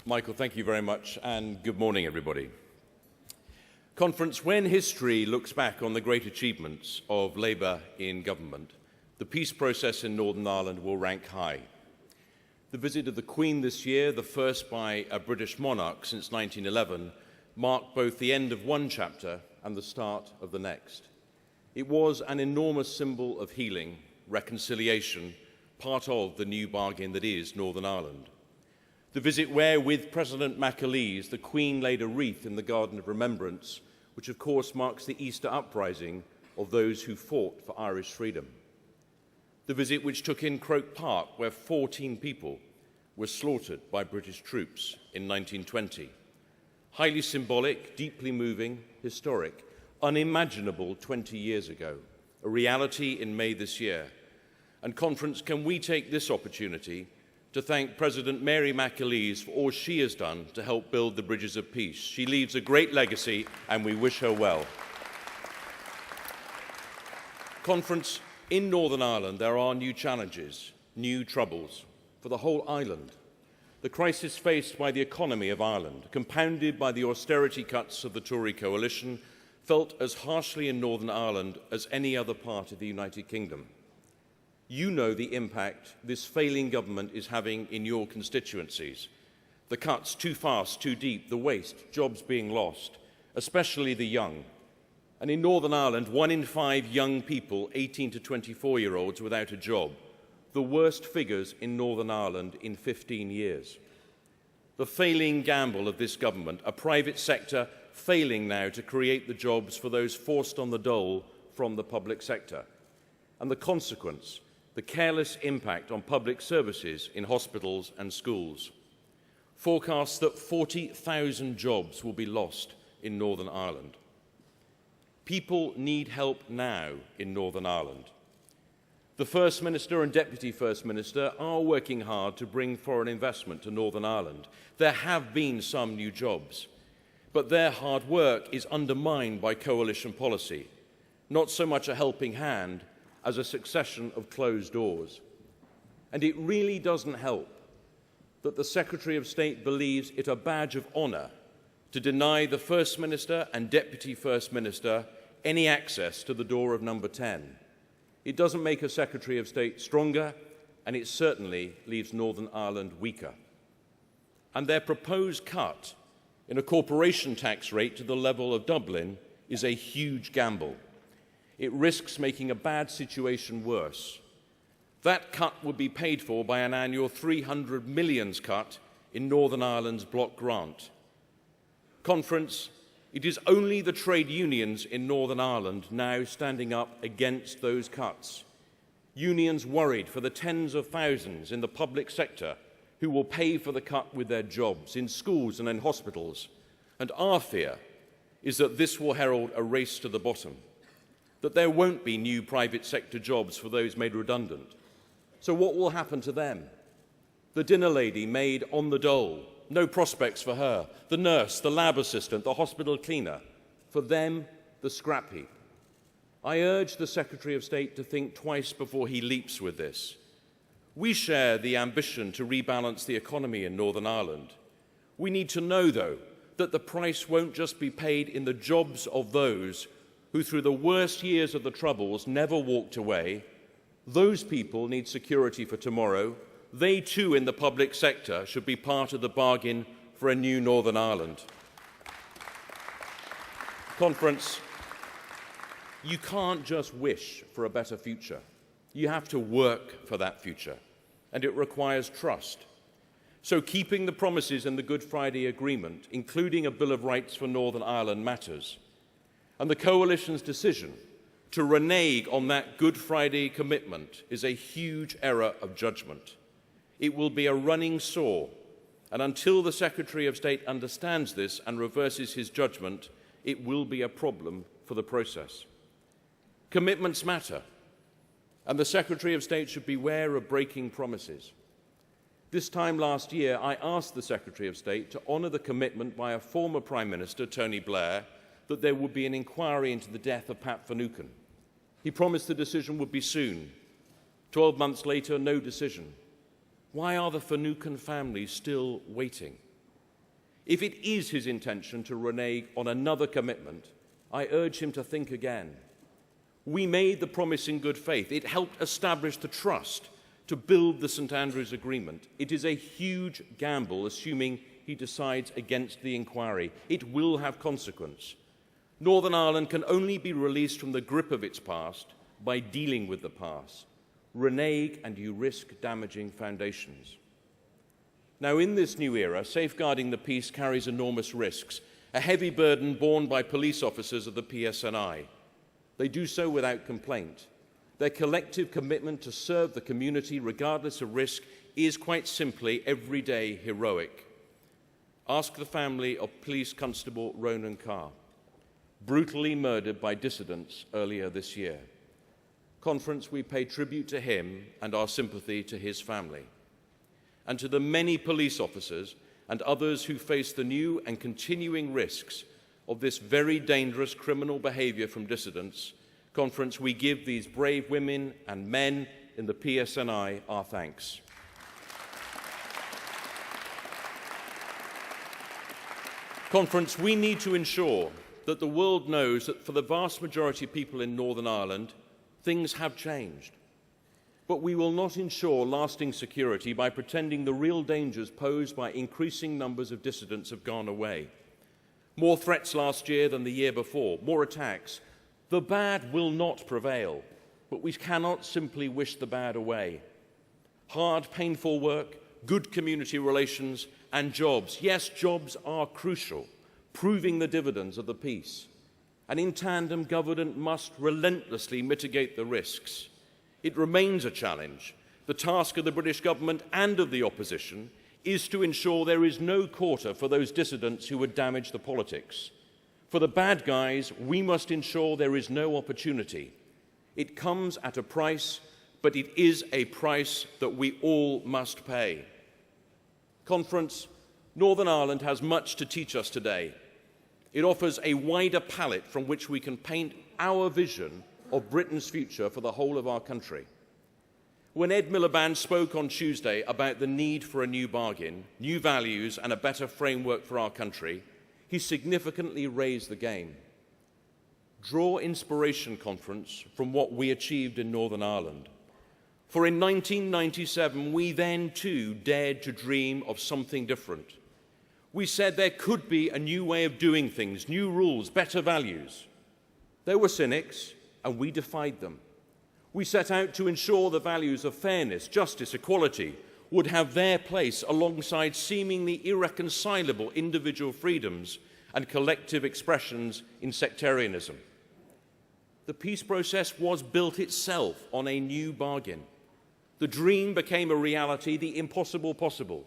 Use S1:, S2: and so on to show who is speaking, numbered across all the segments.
S1: Michael, thank you very much, and good morning, everybody. Conference, when history looks back on the great achievements of Labour in government, the peace process in Northern Ireland will rank high. The visit of the Queen this year, the first by a British monarch since 1911, marked both the end of one chapter and the start of the next. It was an enormous symbol of healing, reconciliation, part of the new bargain that is Northern Ireland. The visit where, with President McAleese, the Queen laid a wreath in the Garden of Remembrance, which of course marks the Easter uprising of those who fought for Irish freedom. The visit which took in Croke Park, where 14 people were slaughtered by British troops in 1920. Highly symbolic, deeply moving, historic, unimaginable 20 years ago, a reality in May this year. And Conference, can we take this opportunity to thank President Mary McAleese for all she has done to help build the bridges of peace. She leaves a great legacy and we wish her well. Conference, in Northern Ireland there are new challenges, new troubles for the whole island. The crisis faced by the economy of Ireland, compounded by the austerity cuts of the Tory coalition, felt as harshly in Northern Ireland as any other part of the United Kingdom. You know the impact this failing government is having in your constituencies. The cuts too fast, too deep, the waste, jobs being lost, especially the young. And in Northern Ireland, 1 in 5 young people, 18 to 24-year-olds, without a job. The worst figures in Northern Ireland in 15 years. The failing gamble of this government, a private sector failing now to create the jobs for those forced on the dole from the public sector. And the consequence, the careless impact on public services in hospitals and schools. Forecasts that 40,000 jobs will be lost in Northern Ireland. People need help now in Northern Ireland. The First Minister and Deputy First Minister are working hard to bring foreign investment to Northern Ireland. There have been some new jobs, but their hard work is undermined by coalition policy. Not so much a helping hand as a succession of closed doors. And it really doesn't help that the Secretary of State believes it a badge of honour to deny the First Minister and Deputy First Minister any access to the door of number 10. It doesn't make a Secretary of State stronger, and it certainly leaves Northern Ireland weaker. And their proposed cut in a corporation tax rate to the level of Dublin is a huge gamble. It risks making a bad situation worse. That cut would be paid for by an annual 300 million cut in Northern Ireland's block grant. Conference, it is only the trade unions in Northern Ireland now standing up against those cuts. Unions worried for the tens of thousands in the public sector who will pay for the cut with their jobs in schools and in hospitals. And our fear is that this will herald a race to the bottom, that there won't be new private sector jobs for those made redundant. So what will happen to them? The dinner lady made on the dole, no prospects for her. The nurse, the lab assistant, the hospital cleaner. For them, the scrap heap. I urge the Secretary of State to think twice before he leaps with this. We share the ambition to rebalance the economy in Northern Ireland. We need to know, though, that the price won't just be paid in the jobs of those who, through the worst years of the Troubles, never walked away. Those people need security for tomorrow. They too in the public sector should be part of the bargain for a new Northern Ireland. Conference, you can't just wish for a better future. You have to work for that future, and it requires trust. So keeping the promises in the Good Friday Agreement, including a Bill of Rights for Northern Ireland, matters. And the Coalition's decision to renege on that Good Friday commitment is a huge error of judgment. It will be a running sore, and until the Secretary of State understands this and reverses his judgment, it will be a problem for the process. Commitments matter, and the Secretary of State should beware of breaking promises. This time last year, I asked the Secretary of State to honour the commitment by a former Prime Minister, Tony Blair, that there would be an inquiry into the death of Pat Finucane. He promised the decision would be soon. 12 months later, no decision. Why are the Finucane family still waiting? If it is his intention to renege on another commitment, I urge him to think again. We made the promise in good faith. It helped establish the trust to build the St Andrews Agreement. It is a huge gamble, assuming he decides against the inquiry. It will have consequence. Northern Ireland can only be released from the grip of its past by dealing with the past. Renege and you risk damaging foundations. Now, in this new era, safeguarding the peace carries enormous risks, a heavy burden borne by police officers of the PSNI. They do so without complaint. Their collective commitment to serve the community, regardless of risk, is quite simply everyday heroic. Ask the family of Police Constable Ronan Carr, brutally murdered by dissidents earlier this year. Conference, we pay tribute to him and our sympathy to his family. And to the many police officers and others who face the new and continuing risks of this very dangerous criminal behaviour from dissidents, Conference, we give these brave women and men in the PSNI our thanks. Conference, we need to ensure that the world knows that for the vast majority of people in Northern Ireland, things have changed. But we will not ensure lasting security by pretending the real dangers posed by increasing numbers of dissidents have gone away. More threats last year than the year before, more attacks. The bad will not prevail, but we cannot simply wish the bad away. Hard, painful work, good community relations, and jobs. Yes, jobs are crucial, proving the dividends of the peace. And in tandem, government must relentlessly mitigate the risks. It remains a challenge. The task of the British government and of the opposition is to ensure there is no quarter for those dissidents who would damage the politics. For the bad guys, we must ensure there is no opportunity. It comes at a price, but it is a price that we all must pay. Conference, Northern Ireland has much to teach us today. It offers a wider palette from which we can paint our vision of Britain's future for the whole of our country. When Ed Miliband spoke on Tuesday about the need for a new bargain, new values and a better framework for our country, he significantly raised the game. Draw inspiration, Conference, from what we achieved in Northern Ireland. For in 1997, we then too dared to dream of something different. We said there could be a new way of doing things, new rules, better values. There were cynics, and we defied them. We set out to ensure the values of fairness, justice, equality would have their place alongside seemingly irreconcilable individual freedoms and collective expressions in sectarianism. The peace process was built itself on a new bargain. The dream became a reality, the impossible possible.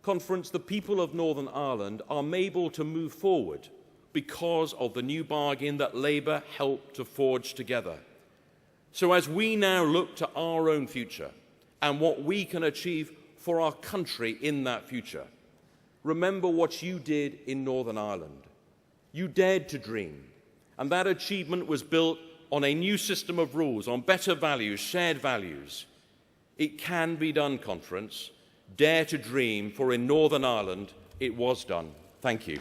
S1: Conference, the people of Northern Ireland are able to move forward because of the new bargain that Labour helped to forge together. So as we now look to our own future and what we can achieve for our country in that future, remember what you did in Northern Ireland. You dared to dream, and that achievement was built on a new system of rules, on better values, shared values. It can be done, Conference. Dare to dream, for in Northern Ireland it was done. Thank you.